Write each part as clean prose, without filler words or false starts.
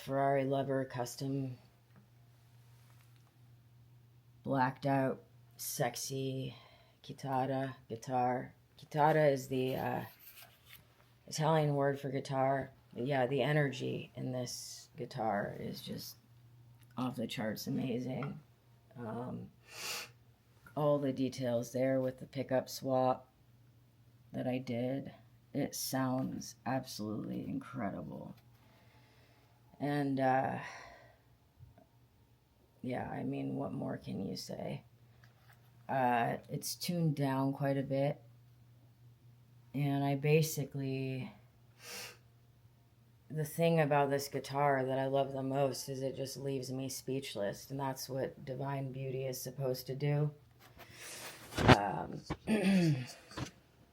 ferrarilover custom blacked out sexy chitarra guitar. Chitarra is the Italian word for guitar. Yeah, the energy in this guitar is just off the charts amazing. All the details there with the pickup swap that I did. It sounds absolutely incredible. And yeah, I mean, what more can you say? It's tuned down quite a bit. And I basically, the thing about this guitar that I love the most is it just leaves me speechless. And that's what Divine Beauty is supposed to do.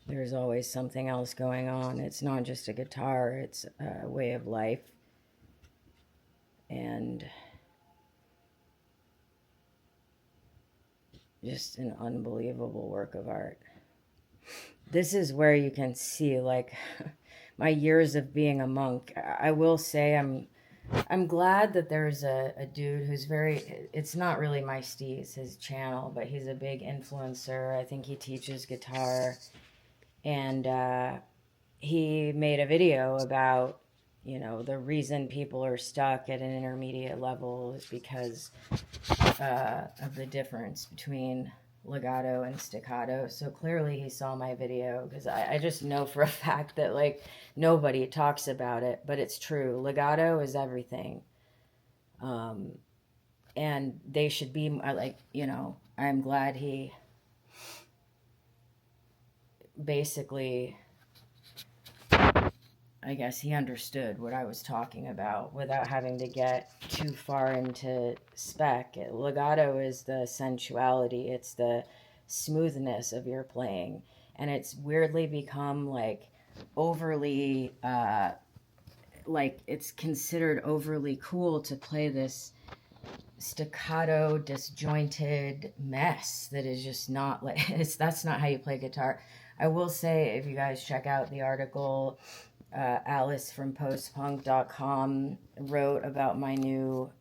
There's always something else going on. It's not just a guitar, it's a way of life. And just an unbelievable work of art. This is where you can see, like, my years of being a monk. I will say I'm glad that there's a dude who's very, it's not really my Steve's, his channel, but he's a big influencer. I think he teaches guitar. And he made a video about, you know, the reason people are stuck at an intermediate level is because of the difference between legato and staccato. So clearly he saw my video, because I just know for a fact that, like, nobody talks about it, but it's true. Legato is everything. And they should be, like, you know, I'm glad he basically, I guess he understood what I was talking about without having to get too far into spec. Legato is the sensuality, it's the smoothness of your playing, and it's weirdly become like overly, like it's considered overly cool to play this staccato, disjointed mess that is just not like, that's not how you play guitar. I will say, if you guys check out the article, Alice from postpunk.com wrote about my new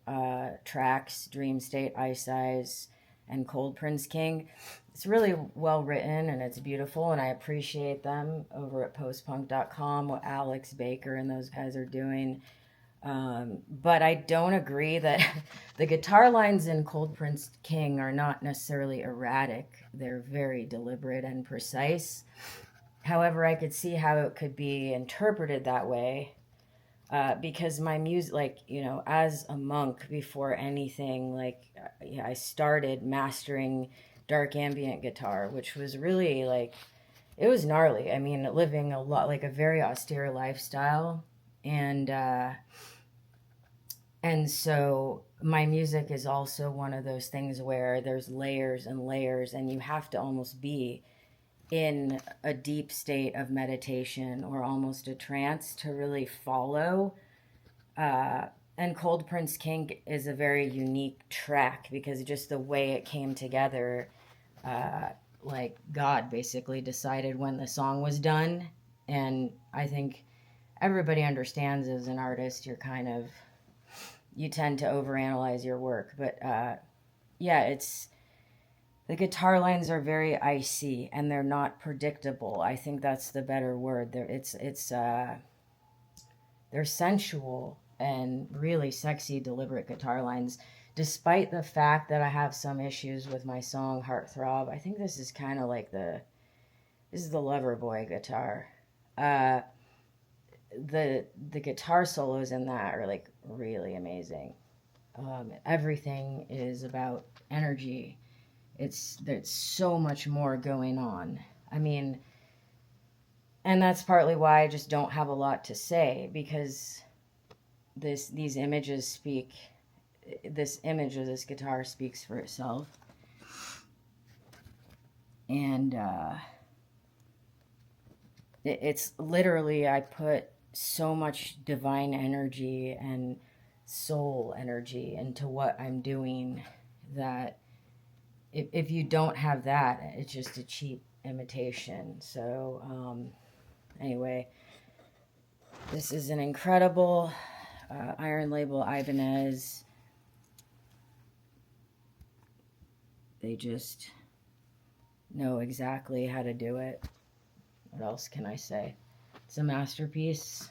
tracks, Dream State, Ice Eyes, and Cold Prince King. It's really well written and it's beautiful, and I appreciate them over at postpunk.com, what Alex Baker and those guys are doing. But I don't agree that the guitar lines in Cold Prince King are not necessarily erratic. They're very deliberate and precise. However, I could see how it could be interpreted that way, because my music, like, you know, as a monk before anything, like, yeah, I started mastering dark ambient guitar, which was really, like, it was gnarly. I mean, living a lot, like a very austere lifestyle. And so my music is also one of those things where there's layers and layers, and you have to almost be in a deep state of meditation or almost a trance to really follow. And Cold Prince King is a very unique track because just the way it came together, like God basically decided when the song was done. And I think everybody understands as an artist, you tend to overanalyze your work. But yeah, the guitar lines are very icy and they're not predictable. I think that's the better word. They're sensual and really sexy, deliberate guitar lines. Despite the fact that I have some issues with my song Heartthrob, I think this is kind of like this is the Loverboy guitar. The guitar solos in that are like really amazing. Everything is about energy. There's so much more going on. I mean, and that's partly why I just don't have a lot to say, because these images speak. This image of this guitar speaks for itself. And it's literally, I put so much divine energy and soul energy into what I'm doing that if you don't have that, it's just a cheap imitation. So anyway, this is an incredible Iron Label Ibanez. They just know exactly how to do it. What else can I say? It's a masterpiece.